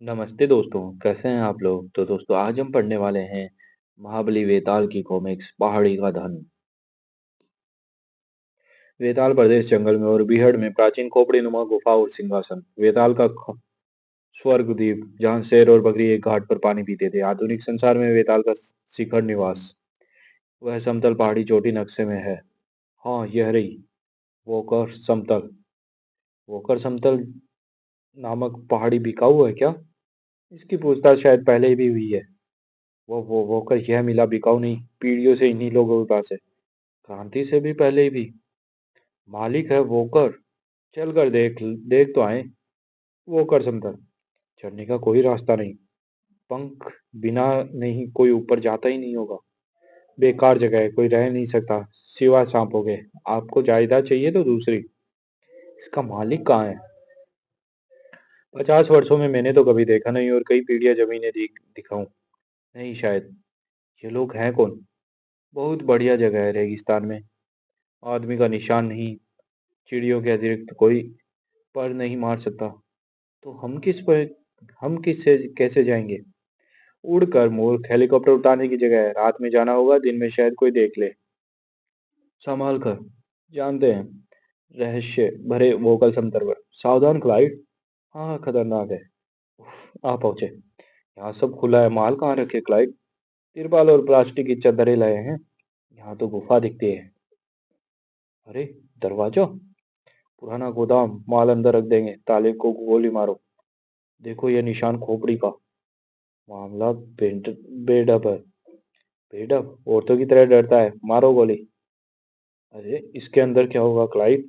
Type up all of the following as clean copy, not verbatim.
नमस्ते दोस्तों, कैसे हैं आप लोग? तो दोस्तों आज हम पढ़ने वाले हैं महाबली वेताल की कॉमिक्स पहाड़ी का धन। वेताल प्रदेश जंगल में और बीहड़ में प्राचीन खोपड़ी नुमा गुफा और सिंहासन। वेताल का स्वर्ग द्वीप जहाँ शेर और बकरी एक घाट पर पानी पीते थे। आधुनिक संसार में वेताल का शिखर निवास वह समतल पहाड़ी चोटी नक्शे में है। हाँ, यह रही वोकर समतल। वोकर समतल नामक पहाड़ी बिकाऊ है क्या? इसकी पूछताछ शायद पहले ही भी हुई है। वो वोकर यह मिला बिकाऊ नहीं, पीढ़ियों से इन्हीं लोगों के पास है। क्रांति से भी पहले भी। मालिक है वोकर। चल कर देख देख तो आए। वोकर समतल। चढ़ने का कोई रास्ता नहीं। पंख बिना नहीं कोई ऊपर जाता ही नहीं होगा। बेकार जगह है, कोई रह नहीं सकता सिवा सांपों के। आपको जायदाद चाहिए तो दूसरी। इसका मालिक कहाँ है? 50 वर्षों में मैंने तो कभी देखा नहीं, और कई पीढ़ियां जमीनें दिखाऊं नहीं शायद। ये लोग हैं कौन? बहुत बढ़िया जगह है, रेगिस्तान में। आदमी का निशान नहीं। चिड़ियों के अतिरिक्त कोई पर नहीं मार सकता। तो हम किस से कैसे जाएंगे? उड़कर मूर्ख, हेलीकॉप्टर उतारने की जगह है। रात में जाना होगा, दिन में शायद कोई देख ले। संभाल कर। जानते हैं रहस्य भरे वोकल समतल पर। सावधान क्लाइड। हाँ, खतरनाक है। आ पहुंचे। यहाँ सब खुला है, माल कहाँ रखे क्लाइड? तिरपाल और प्लास्टिक की चादरें लाए हैं। यहाँ तो गुफा दिखती है। अरे, दरवाजा। पुराना गोदाम, माल अंदर रख देंगे, ताले को गोली मारो। देखो ये निशान खोपड़ी का। मामला बेढब है। बेढब औरतों की तरह डरता है, मारो गोली। अरे, इसके अंदर क्या होगा क्लाइव?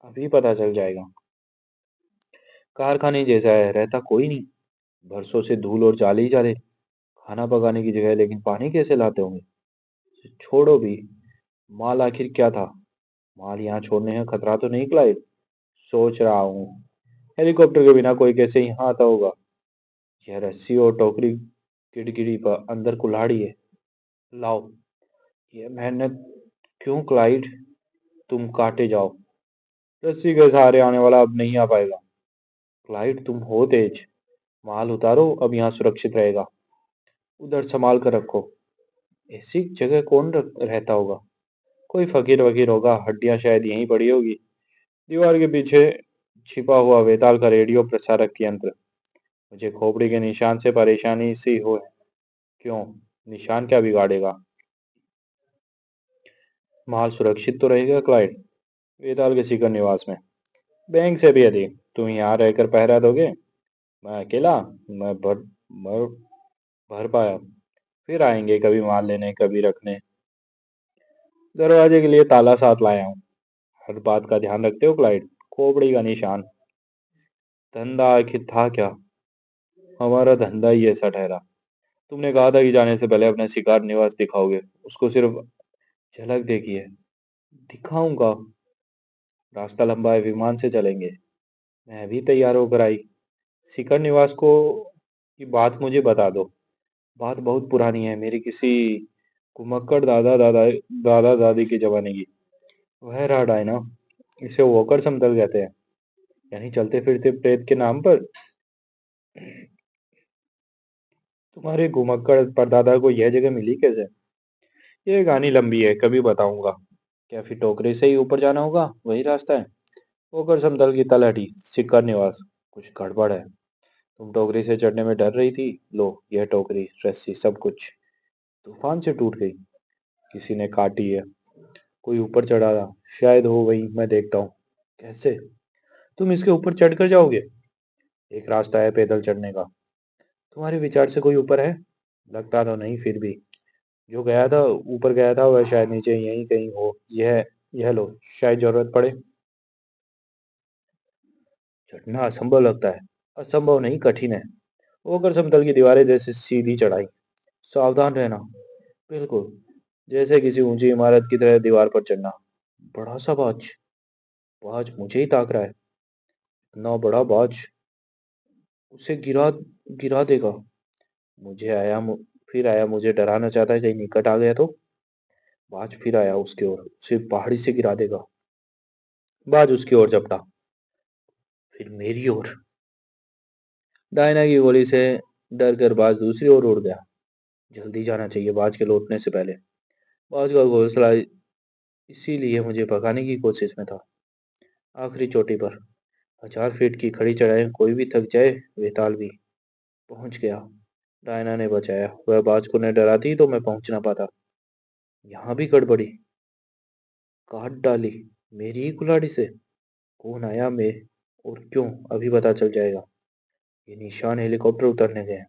अभी पता चल जाएगा। कारखाने जैसा है, रहता कोई नहीं। बरसों से धूल और जाले ही जाले। खाना पकाने की जगह है, लेकिन पानी कैसे लाते होंगे? छोड़ो भी। माल आखिर क्या था? माल यहाँ छोड़ने का खतरा तो नहीं क्लाइव? सोच रहा हूँ। हेलीकॉप्टर के बिना कोई कैसे यहाँ आता होगा? यह रस्सी और टोकरी किड़किड़ी पर अंदर कुल्हाड़ी है। लाओ। ये मेहनत क्यों क्लाइड? तुम काटे जाओ। रस्सी के सहारे आने वाला अब नहीं आ पाएगा। क्लाइड तुम हो तेज। माल उतारो, अब यहाँ सुरक्षित रहेगा। उधर संभाल कर रखो। ऐसी जगह कौन रहता होगा? कोई फकीर वकीर होगा, हड्डियां शायद यहीं पड़ी होगी। दीवार के पीछे छिपा हुआ वेताल का रेडियो प्रसारक यंत्र। मुझे खोपड़ी के निशान से परेशानी सी हो। क्यों? निशान क्या बिगाड़ेगा? माल सुरक्षित तो रहेगा क्लाइड। वेताल के शिखर निवास में। बैंक से भी अधिक। तुम यहाँ रहकर पहरा दोगे? मैं अकेला? मैं भर भर पाया। फिर आएंगे, कभी माल लेने, कभी रखने। दरवाजे के लिए ताला साथ लाया हूँ। हर बात का ध्यान रखते हो क्लाइड? खोपड़ी का निशान। धंधा आखिर था क्या? हमारा धंधा ही ऐसा ठहरा। तुमने कहा था कि जाने से पहले अपना शिकार निवास दिखाओगे। उसको सिर्फ झलक देखी है। दिखाऊंगा। रास्ता लंबा है, विमान से चलेंगे। मैं भी तैयार होकर आई। शिखर निवास को की बात मुझे बता दो। बात बहुत पुरानी है, मेरी किसी कुमक्कड़ दादा दादी के जमाने की। वह रहा डायना। इसे वोकर समतल कहते हैं। यानी चलते फिरते प्रेत के नाम पर। तुम्हारे घुमक्कड़ परदादा को यह जगह मिली कैसे? ये कहानी लंबी है, कभी बताऊंगा। क्या फिर टोकरे से ही ऊपर जाना होगा? वही रास्ता है? वोकर समतल की तलहटी। शिखर निवास। कुछ गड़बड़ है। तुम टोकरी से चढ़ने में डर रही थी। लो, यह टोकरी, रस्सी, सब कुछ तूफान से टूट गई। किसी ने काटी है। कोई ऊपर चढ़ा था। शायद हो, वही मैं देखता हूँ। कैसे? तुम इसके ऊपर चढ़ कर जाओगे? एक रास्ता है पैदल चढ़ने का। तुम्हारे विचार से कोई ऊपर है? लगता तो नहीं, फिर भी। जो गया था ऊपर गया था, वह शायद नीचे यहीं कहीं हो। यह लो, शायद जरूरत पड़े। चढ़ना असंभव लगता है। असंभव नहीं, कठिन है। ओकर समतल की दीवारें जैसे सीधी चढ़ाई। सावधान रहना। बिल्कुल। जैसे किसी ऊंची इमारत की तरह दीवार पर चढ़ना। बड़ा सा बाज। बाज मुझे ही ताक रहा है। इतना बड़ा बाज उसे गिरा गिरा देगा। मुझे आया मु, फिर आया, मुझे डराना चाहता है, कहीं निकट आ गया तो। बाज फिर आया उसकी ओर, उसे पहाड़ी से गिरा देगा। बाज उसकी ओर झपटा। फिर मेरी ओर। डायना की गोली से डर कर बाज दूसरी ओर उड़ गया। जल्दी जाना चाहिए बाज के लौटने से पहले। बाज का घोंसला इसीलिए मुझे भगाने की कोशिश में था। आखिरी चोटी पर 1000 फीट की खड़ी चढ़ाई कोई भी थक जाए, बेताल भी। पहुंच गया। डायना ने बचाया। वह बाज को न डराती तो मैं पहुंच ना पाता। यहाँ भी गड़बड़ी। काट डाली मेरी ही कुल्हाड़ी से। कौन आया मैं और क्यों, अभी पता चल जाएगा। ये निशान हेलीकॉप्टर उतरने गए हैं।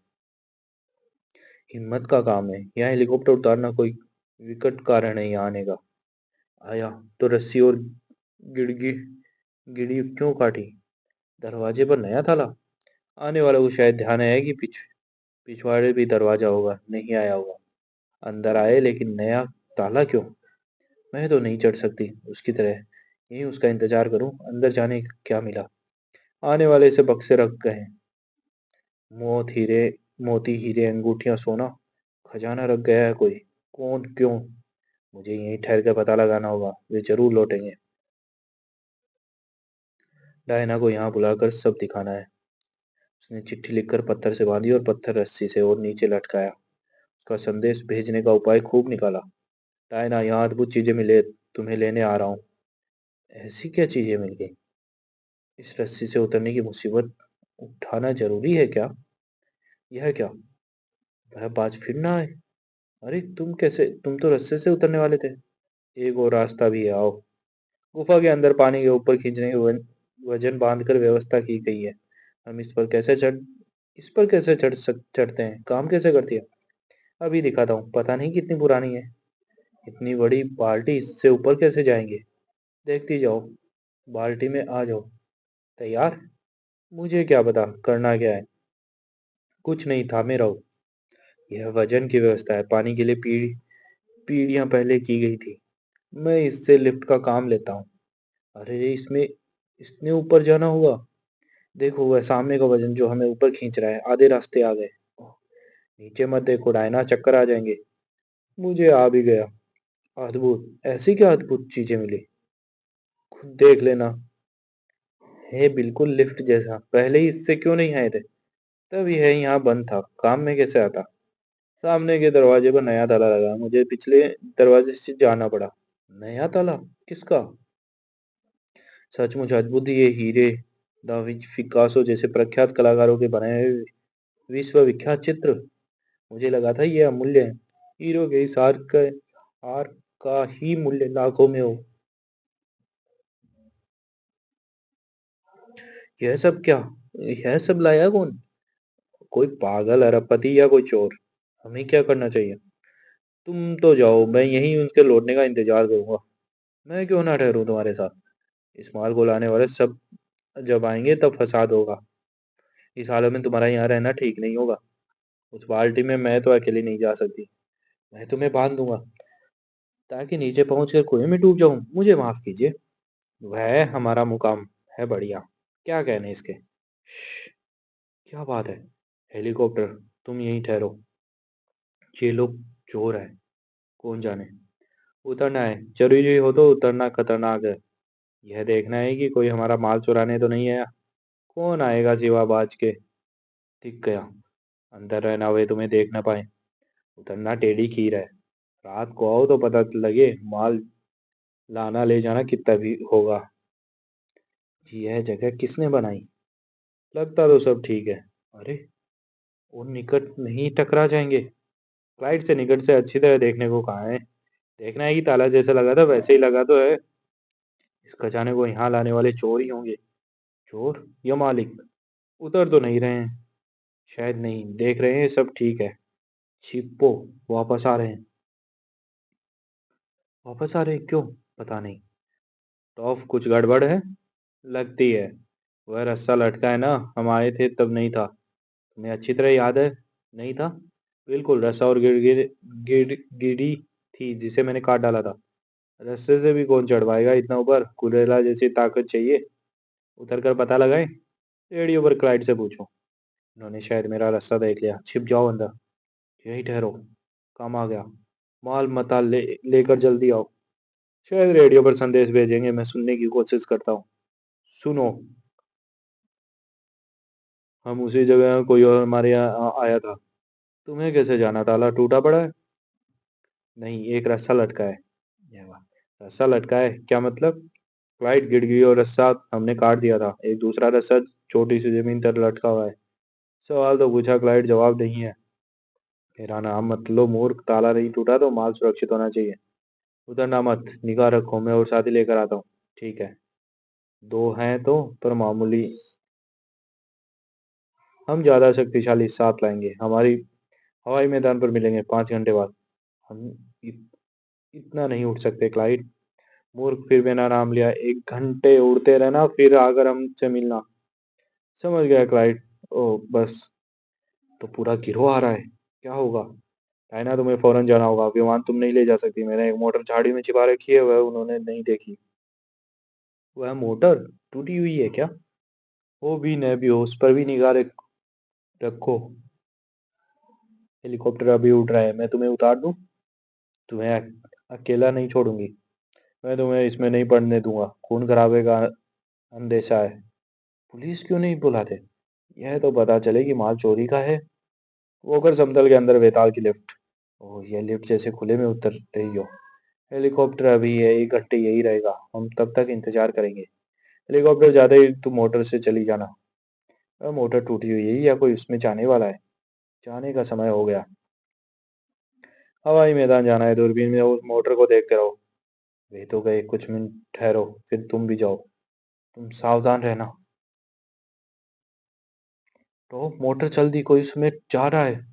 हिम्मत का काम है, यहाँ हेलीकॉप्टर उतारना कोई विकट कारण है यहाँ आने का। आया तो रस्सी और गिड़गी गिड़ी क्यों काटी। दरवाजे पर नया ताला। आने वाले को शायद ध्यान आया कि पिछवाड़े भी दरवाजा होगा, नहीं आया होगा। अंदर आए लेकिन नया ताला क्यों। मैं तो नहीं चढ़ सकती उसकी तरह। यहीं उसका इंतजार करूं, अंदर जाने का क्या मिला। आने वाले से बक्से रख गए। मौत हीरे मोती हीरे अंगूठियां सोना खजाना रख गया है कोई। कौन क्यों। मुझे यहीं ठहर कर पता लगाना होगा, वे जरूर लौटेंगे। डायना को यहाँ बुलाकर सब दिखाना है। उसने चिट्ठी लिखकर पत्थर से बांधी और पत्थर रस्सी से और नीचे लटकाया। उसका संदेश भेजने का उपाय खूब निकाला। डायना, यहाँ अद्भुत चीजें मिले, तुम्हें लेने आ रहा हूँ। ऐसी क्या चीजें मिल गई। इस रस्सी से उतरने की मुसीबत उठाना जरूरी है क्या। यह क्या। वह बाज फिर ना आए। अरे तुम तो रस्से से उतरने वाले थे। एक और रास्ता भी है, आओ। गुफा के अंदर पानी के ऊपर खींचने के वजन बांधकर व्यवस्था की गई है। हम इस पर कैसे चढ़ते हैं, काम कैसे करती है। अभी दिखाता हूँ, पता नहीं कितनी पुरानी है। इतनी बड़ी बाल्टी, इससे ऊपर कैसे जाएंगे। देखती जाओ। बाल्टी में आ जाओ। तैयार। मुझे क्या पता करना क्या है। कुछ नहीं, थामे रहो। यह वजन की व्यवस्था है, पानी के लिए पीढ़ियां पहले की गई थी। मैं इससे लिफ्ट का काम लेता हूँ। अरे इसमें इसने ऊपर जाना होगा। देखो वह सामने का वजन जो हमें ऊपर खींच रहा है, आधे रास्ते आ गए। ओह, नीचे मत देखो डायना, चक्कर आ जाएंगे। मुझे आ भी गया। अद्भुत, ऐसी क्या अद्भुत चीजें मिली। खुद देख लेना। है बिल्कुल लिफ्ट जैसा, पहले ही इससे क्यों नहीं आए थे। तब यह यहाँ बंद था, काम में कैसे आता। सामने के दरवाजे पर नया ताला लगा, मुझे पिछले दरवाजे से जाना पड़ा। नया ताला। किसका। सचमुच अद्भुत, ये हीरे दा विंची पिकासो जैसे प्रख्यात कलाकारों के बनाए हुए विश्व विख्यात चित्र। मुझे लगा था ये अमूल्य है। हीरो के इस हार का ही मूल्य लाखों में हो। यह सब क्या। यह सब लाया कौन। कोई पागल अरबपति या कोई चोर। हमें क्या करना चाहिए। तुम तो जाओ, मैं यहीं उनके लौटने का इंतजार करूंगा। मैं क्यों ना ठहरूं तुम्हारे साथ। इस माल को लाने वाले सब जब आएंगे तब फसाद होगा। इस हालत में तुम्हारा यहाँ रहना ठीक नहीं होगा। उस बाल्टी में मैं तो अकेली नहीं जा सकती। मैं तुम्हें बांध दूंगा ताकि नीचे पहुंचकर कुएं में डूब जाऊं। मुझे माफ कीजिए। वह हमारा मुकाम है बढ़िया। क्या कहने इसके। क्या बात है। हेलीकॉप्टर, तुम यहीं ठहरो। ये लोग चोर है। कौन जाने। उतरना है, जरूरी हो तो उतरना खतरनाक है। यह देखना है कि कोई हमारा माल चुराने तो नहीं आया। कौन आएगा सिवा बाज के। दिख गया। अंदर रहना, वे तुम्हें देख ना पाए। उतरना टेढ़ी खीर है। रात को आओ तो पता लगे माल लाना ले जाना कितना भी होगा। यह जगह किसने बनाई। लगता तो सब ठीक है। अरे वो निकट नहीं टकरा जाएंगे। फ्लाइट से निकट से अच्छी तरह देखने को कहा है। देखना है कि ताला जैसा लगा था वैसे ही लगा तो है। इस खजाने को यहाँ लाने वाले चोर ही होंगे। चोर या मालिक। उतर तो नहीं रहे हैं। शायद नहीं, देख रहे हैं सब ठीक है। छिपो। वापस आ रहे हैं। वापस आ रहे हैं क्यों। पता नहीं। टॉफ कुछ गड़बड़ है। लगती है। वह रस्सा लटका है ना, हम आए थे तब नहीं था। तुम्हें अच्छी तरह याद है। नहीं था। बिल्कुल, रस्सा और गिड़ी थी जिसे मैंने काट डाला था। रस्से से भी कौन चढ़वाएगा इतना ऊपर, कुरेला जैसी ताकत चाहिए। उतर कर पता लगाए। रेडियो पर क्लाइड से पूछो। उन्होंने शायद मेरा रास्ता देख लिया। छिप जाओ अंदर। यही ठहरो। काम आ गया। माल मता लेकर जल्दी आओ। शायद रेडियो पर संदेश भेजेंगे, मैं सुनने की कोशिश करता हूँ। सुनो। हम उसी जगह कोई और हमारे यहाँ आया था। तुम्हें कैसे जाना? ताला टूटा पड़ा है? नहीं, एक रस्सा लटका है। ये वाह, रस्सा लटका है क्या मतलब? फ्लाइट गिर गई और रस्सा हमने काट दिया था। एक दूसरा रस्सा छोटी सी जमीन पर लटका हुआ है। सवाल तो पूछा, क्लाइंट जवाब नहीं है। मेरा नाम मत लो मूर्ख। ताला नहीं टूटा तो माल सुरक्षित होना चाहिए। उधर ना मत, निगाह रखो, मैं और साथी लेकर आता हूँ। ठीक है। दो हैं तो पर मामूली। हम ज्यादा शक्तिशाली साथ लाएंगे। हमारी हवाई मैदान पर मिलेंगे 5 घंटे बाद। हम इत, इतना नहीं उठ सकते क्लाइड। मूर्ख, फिर बिना नाम लिया 1 घंटे उड़ते रहना फिर आकर हमसे मिलना। समझ गया क्लाइड। ओ बस। तो पूरा गिरोह आ रहा है। क्या होगा? डायना, तुम्हें फौरन जाना होगा। विमान तुम नहीं ले जा सकती। मैंने एक मोटर झाड़ी में छिपा रखी है, वह उन्होंने नहीं देखी। वह मोटर टूटी हुई है क्या? वो भी न भी हो, उस पर भी निगाह रखो। हेलीकॉप्टर अभी उड़ रहा है, मैं तुम्हें उतार दूं? तुम्हें अकेला नहीं छोड़ूंगी। मैं तुम्हें इसमें नहीं पड़ने दूंगा। खून खराबे का अंदेशा है। पुलिस क्यों नहीं बुलाते? यह तो पता चले कि माल चोरी का है। वो कर समतल के अंदर बेताल की लिफ्ट। ओह, यह लिफ्ट जैसे खुले में उतर रही हो। हेलीकॉप्टर अभी है, 1 घंटे यही रहेगा। हम तब तक इंतजार करेंगे। हेलीकॉप्टर जाते ही तुम मोटर से चली जाना। अब मोटर टूटी हुई है या कोई उसमें जाने वाला है? जाने का समय हो गया। हवाई मैदान जाना है। दूरबीन में उस मोटर को देखते रहो। वे तो गए, कुछ मिनट ठहरो, फिर तुम भी जाओ। तुम सावधान रहना। तो मोटर चल दी, कोई उसमें जा रहा है।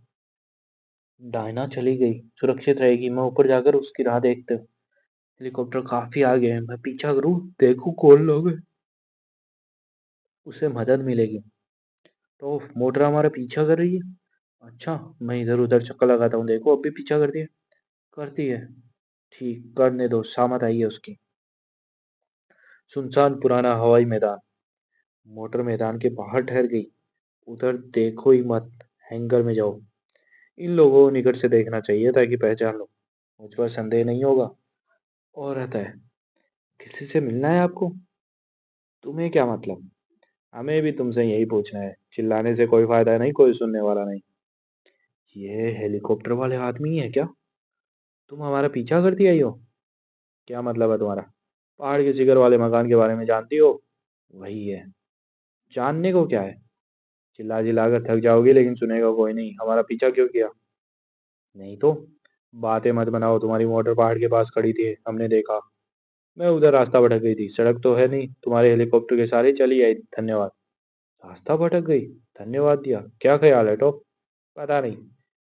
डायना चली गई, सुरक्षित रहेगी। मैं ऊपर जाकर उसकी राह देखते हूँ। हेलीकॉप्टर काफी आगे है, मैं पीछा करूँ? देखूं कौन लोग हैं। उसे मदद मिलेगी। तो मोटर हमारा पीछा कर रही है। अच्छा, मैं इधर उधर चक्कर लगाता हूँ। देखो, अब भी पीछा करती है। करती है। ठीक, करने दो, शामत आई है उसकी। सुनसान पुराना हवाई मैदान। मोटर मैदान के बाहर ठहर गई। उधर देखो ही मत। हैंगर में जाओ। इन लोगों को निकट से देखना चाहिए ताकि पहचान लो। मुझ पर संदेह नहीं होगा। औरत है। किसी से मिलना है आपको? तुम्हें क्या मतलब? हमें भी तुमसे यही पूछना है। चिल्लाने से कोई फायदा नहीं, कोई सुनने वाला नहीं। ये हेलीकॉप्टर वाले आदमी है क्या? तुम हमारा पीछा करती आई हो? क्या मतलब है तुम्हारा? पहाड़ के शिखर वाले मकान के बारे में जानती हो? वही है। जानने को क्या है? चिल्ला चिल्ला कर थक जाओगी, लेकिन सुनेगा कोई नहीं। हमारा पीछा क्यों किया? नहीं तो। बातें मत बनाओ। तुम्हारी मोटर पहाड़ के पास खड़ी थी, हमने देखा। मैं उधर, रास्ता भटक गई थी। सड़क तो है नहीं। तुम्हारे हेलीकॉप्टर के सारे चली आई। धन्यवाद। रास्ता भटक गई? धन्यवाद दिया? क्या ख्याल है टॉप? पता नहीं।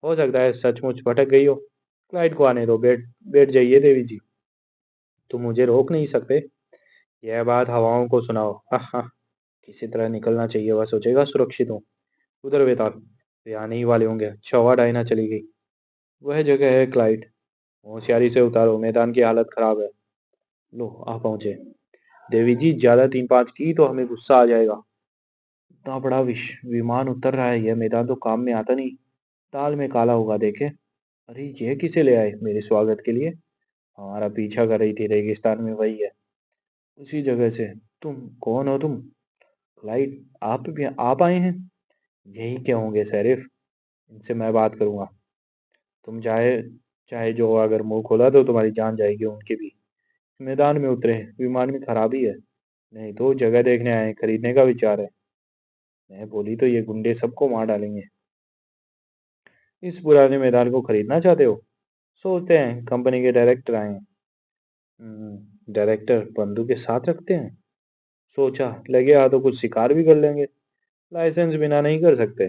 हो सकता है सचमुच भटक गई हो। फ्लाइट को आने दो। बैठ बैठ जाइए देवी जी। तुम मुझे रोक नहीं सकते। यह बात हवाओं को सुनाओ। हाँ हाँ। किसी तरह निकलना चाहिए, वह सोचेगा सुरक्षित हूँ। उधर बेताल, वे आने ही वाले होंगे। अच्छा हुआ डायना चली गई। वह जगह है क्लाइड। होशियारी से उतारो, मैदान की हालत खराब है। लो, आ पहुंचे। देवी जी, ज्यादा 3-5 की तो हमें गुस्सा आ जाएगा। इतना बड़ा विमान उतर रहा है, यह मैदान तो काम में आता नहीं। दाल में काला होगा, देखे। अरे, यह किसे ले आए मेरे स्वागत के लिए? हमारा पीछा कर रही थी रेगिस्तान में, वही है। उसी जगह से। तुम कौन हो तुम? लाइट, आप भी आप आए हैं? यही क्या होंगे शरीफ। इनसे मैं बात करूंगा। तुम चाहे चाहे जो हो, अगर मुंह खोला तो तुम्हारी जान जाएगी। उनकी भी। मैदान में उतरे हैं, विमान में खराबी है। नहीं तो जगह देखने आए हैं, खरीदने का विचार है। मैं बोली तो ये गुंडे सबको मार डालेंगे। इस पुराने मैदान को खरीदना चाहते हो? सोचते हैं, कंपनी के डायरेक्टर आए हैं। डायरेक्टर बंदूक के साथ रखते हैं? सोचा, लगे हाथों कुछ शिकार भी कर लेंगे। लाइसेंस बिना नहीं कर सकते।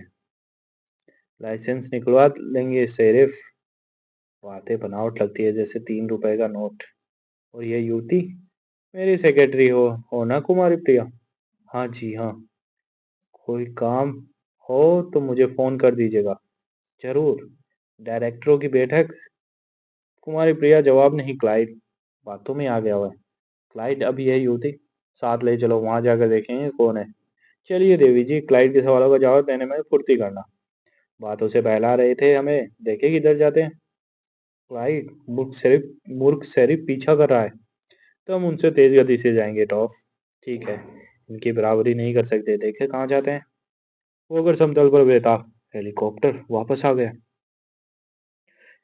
लाइसेंस निकलवा लेंगे शेरिफ। बातें बनावट लगती है, जैसे 3 रुपए का नोट। और ये युवती मेरी सेक्रेटरी हो ना, कुमारी प्रिया? हाँ जी हाँ। कोई काम हो तो मुझे फोन कर दीजिएगा। जरूर। डायरेक्टरों की बैठक। कुमारी प्रिया जवाब नहीं। क्लाइड बातों में आ गया हुआ है। क्लाइड, अब यह युवती साथ ले चलो, वहां जाकर देखेंगे कौन है। चलिए देवी जी, क्लाइड के सवालों का जवाब देने में फुर्ती करना। बातों से बहला रहे थे हमें, देखे किधर जाते हैं। क्लाइड, मूर्ख शरीफ पीछा कर रहा है। तो हम उनसे तेज गति से जाएंगे टॉफ। ठीक है। इनकी बराबरी नहीं कर सकते, देखे कहाँ जाते हैं। वो अगर समतल पर बेताब हेलीकॉप्टर वापस आ गया।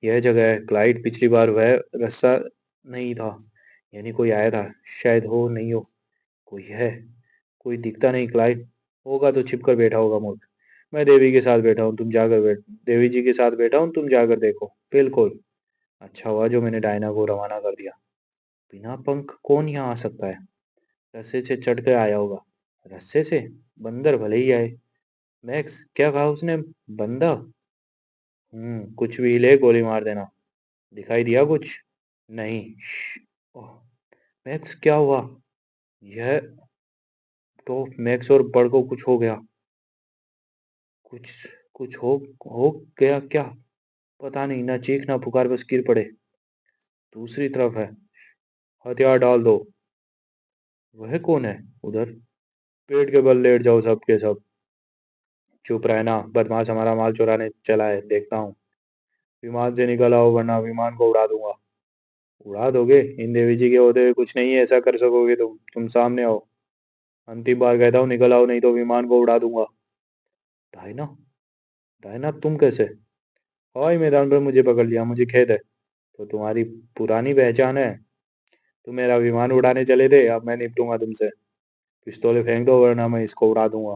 यह जगह है क्लाइड, पिछली बार वह रास्ता नहीं था, यानी कोई आया था। शायद हो नहीं हो। कोई है। कोई दिखता नहीं क्लाइड। होगा तो छिप कर बैठा होगा मूर्ख। मैं देवी के साथ बैठा हूँ, तुम जाकर बैठ देवी जी के साथ बैठा हूँ, तुम जाकर देखो। बिल्कुल। अच्छा हुआ जो मैंने डायना को रवाना कर दिया। बिना पंख कौन यहाँ आ सकता है? रस्से से चढ़ कर आया होगा। रस्से से? बंदर भले ही आए। मैक्स, क्या कहा उसने? बंदा? कुछ भी हिले गोली मार देना। दिखाई दिया कुछ? नहीं। ओह, मैक्स क्या हुआ? यह तो मैक्स और बड़ को कुछ हो गया। कुछ कुछ हो गया क्या? पता नहीं, ना चीख ना पुकार, बस गिर पड़े। दूसरी तरफ है। हथियार डाल दो। वह कौन है उधर? पेट के बल लेट जाओ सब के सब। चुप रहना, बदमाश हमारा माल चुराने चला है, देखता हूँ। विमान से निकल आओ वरना विमान को उड़ा दूंगा। उड़ा दोगे? इन देवी जी के होते हुए कुछ नहीं ऐसा कर सकोगे तुम सामने आओ। अंतिम बार कहता हूँ निकल आओ, नहीं तो विमान को उड़ा दूंगा। डायना? डायना तुम कैसे? हवाई मैदान पर मुझे पकड़ लिया, मुझे खेद है। तो तुम्हारी पुरानी पहचान है। तुम मेरा विमान उड़ाने चले थे, अब मैं निपटूंगा तुमसे। पिस्तौलें फेंक दो वरना मैं इसको उड़ा दूंगा।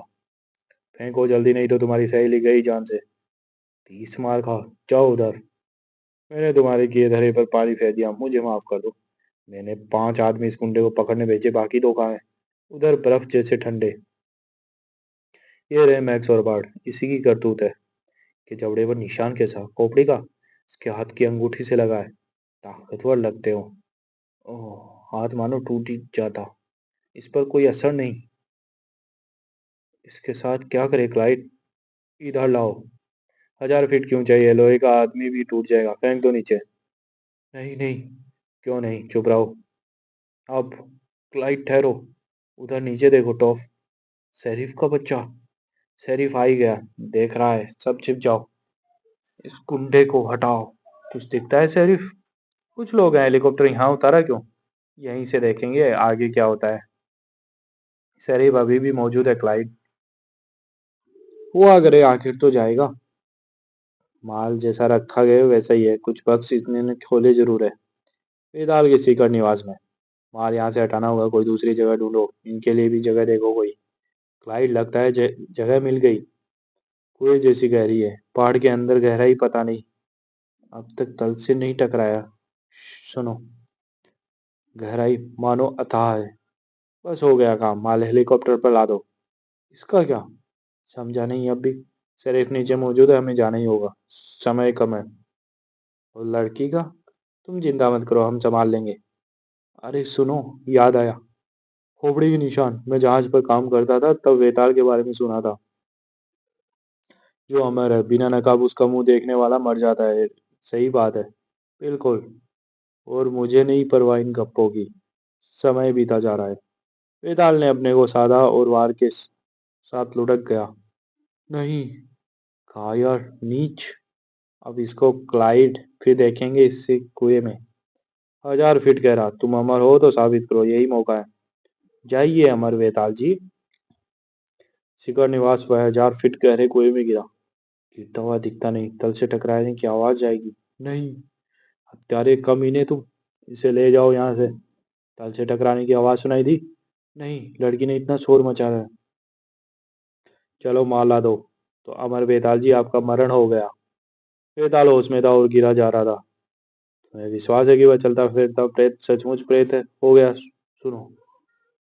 फेंको जल्दी, नहीं तो तुम्हारी सहेली गई जान से। 30 मार खा। जाओ उधर। मैंने तुम्हारे किए धरे पर पानी फेर दिया, मुझे माफ कर दो। मैंने 5 आदमी इस गुंडे को पकड़ने भेजे, बाकी 2 कहाँ हैं? उधर बर्फ जैसे ठंडे। ये रहे मैक्स और बार्ड, इसी की करतूत है। कि जबड़े पर निशान कैसा? खोपड़ी का? इसके हाथ की अंगूठी से लगा है। ताकतवर लगते हो। ओह, हाथ मानो टूट ही जाता। इस पर कोई असर नहीं। इसके साथ क्या करे क्लाइड? इधर लाओ। 1000 फीट क्यों चाहिए? लोहे का आदमी भी टूट जाएगा, फेंक दो नीचे। नहीं नहीं। क्यों नहीं? चुप रहो। अब। क्लाइड ठहरो। उधर नीचे देखो टॉफ। शेरिफ का बच्चा। शेरिफ आ ही गया। देख रहा है, सब छिप जाओ। इस गुंडे को हटाओ। कुछ दिखता है शेरिफ? कुछ लोग हैं, हेलीकॉप्टर यहाँ उतारा क्यों? यहीं से देखेंगे आगे क्या होता है। शेरिफ अभी भी मौजूद है क्लाइड। वो अगर आखिर तो जाएगा। माल जैसा रखा गया है, वैसा ही है, कुछ बक्स इसने ने खोले जरूर है। बेताल के सीकर निवास में। माल यहाँ से हटाना होगा, कोई दूसरी जगह ढूंढो, इनके लिए भी जगह देखो कोई। क्लाइड, लगता है जगह मिल गई। कुएं जैसी गहरी है, पहाड़ के अंदर गहराई पता नहीं। अब तक तल से नहीं टकराया। सुनो। गहराई मानो अथाह है। बस हो गया काम, माल हेलीकॉप्टर पर ला दो। इसका क्या? समझा नहीं अब भी। शरीफ नीचे मौजूद है, हमें जाना ही होगा। समय कम है। और लड़की का? तुम चिंता मत करो, हम संभाल लेंगे। अरे सुनो, याद आया। खोपड़ी के निशान, मैं जहाज पर काम करता था तब वेताल के बारे में सुना था। जो अमर है, बिना नकाब उसका मुंह देखने वाला मर जाता है। सही बात है। बिल्कुल। और मुझे नहीं परवाह इन गप्पों की। समय बीता जा रहा है। वेताल ने अपने को साधा और वार के साथ लुढ़क गया। नहीं। कहा यार नीच। अब इसको क्लाइड, फिर देखेंगे इससे कुएं में। 1000 फीट कह रहा, तुम अमर हो तो साबित करो, यही मौका है। जाइए अमर वेताल जी। शिखर निवास वह 1000 फीट गहरे कुएं में गिरा। गिरता हुआ दिखता नहीं, तल से टकराने की आवाज आएगी। नहीं। हत्यारे कमीने तुम। इसे ले जाओ यहाँ से। तल से टकराने की आवाज सुनाई दी। नहीं, लड़की ने इतना शोर मचा है। चलो माला दो। तो अमर बेताल जी, आपका मरण हो गया। बेताल होश में था और गिरा जा रहा था। तुम्हें विश्वास है कि वह चलता फिरता प्रेत सचमुच प्रेत है हो गया? सुनो।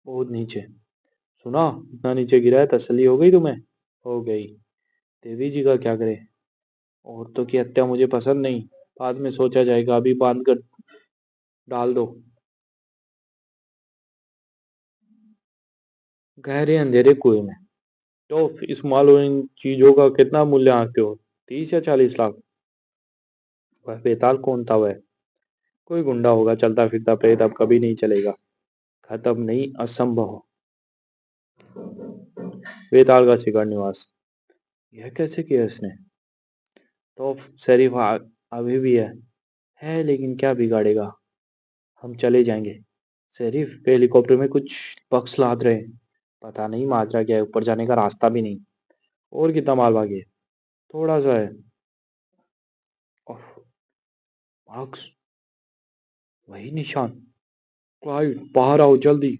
बहुत नीचे। सुना? इतना नीचे गिरा है, तसल्ली हो गई तुम्हें? हो गई। देवी जी का क्या करे? औरतों की हत्या मुझे पसंद नहीं। बाद में सोचा जाएगा, अभी बांध कर डाल दो। गहरे अंधेरे कुएं में। तो इस माल और इन चीजों का कितना मूल्य आंकते हो? 30 या 40 लाख? वह बेताल कौन था? वह कोई गुंडा होगा, चलता फिरता प्रेत, अब कभी नहीं चलेगा। खत्म नहीं, असंभव। बेताल का शिकार निवास। यह कैसे किया इसने? तो शरीफ अभी भी है लेकिन क्या बिगाड़ेगा? हम चले जाएंगे। शरीफ हेलीकॉप्टर में कुछ बक्स लाद रहे हैं। पता नहीं माजरा क्या है, ऊपर जाने का रास्ता भी नहीं। और कितना माल बाकी है? थोड़ा सा है। ओह, मार्क्स, वही निशान। क्लाइड, बाहर आओ जल्दी।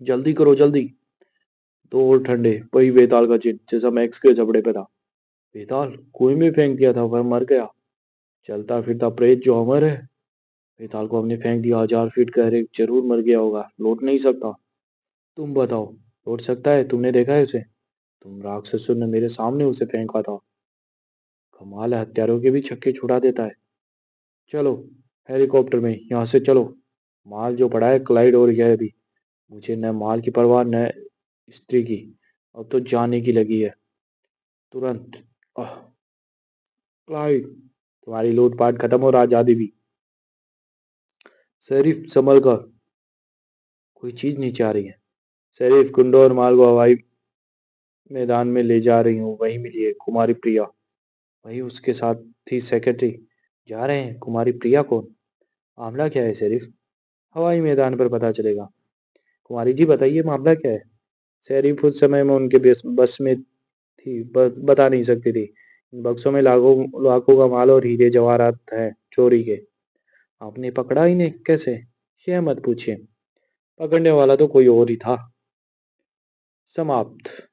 जल्दी करो जल्दी। दो और ठंडे, वही वेताल का चिन्ह जैसा मैक्स के जबड़े पे था। वेताल, कुएं में फेंक दिया था, वह मर गया। चलता फिरता प्रेत जो अमर है। वेताल को हमने फेंक दिया 1000 फीट गहरे, जरूर मर गया होगा, लौट नहीं सकता। तुम बताओ, लौट सकता है? तुमने देखा है उसे? तुम राक्षसों ने मेरे सामने उसे फेंका था। कमाल है, हत्यारों के भी छक्के छुड़ा देता है। चलो, हेलीकॉप्टर में यहाँ से चलो। माल जो पड़ा है क्लाइड और यह भी। मुझे न माल की परवाह न स्त्री की। अब तो जाने की लगी है। तुरंत। आह, क्लाइड, तुम्हारी लूटपाट खत्म और आजादी भी। शरीफ संभल कर, कोई चीज नीचे आ रही है। शरीफ, कुंडो और माल को हवाई मैदान में ले जा रही हूँ, वहीं मिली है कुमारी प्रिया। वही उसके साथ थी सेक्रेटरी। जा रहे हैं? कुमारी प्रिया कौन? मामला क्या है शरीफ? हवाई मैदान पर पता चलेगा। कुमारी जी बताइए, मामला क्या है? शरीफ उस समय में उनके बस में थी, बता नहीं सकती थी। इन बक्सों में लाखों लाखों का माल और हीरे जवाहरात हैं चोरी के। आपने पकड़ा इन्हें कैसे? यह मत पूछिए, पकड़ने वाला तो कोई और ही था। समाप्त।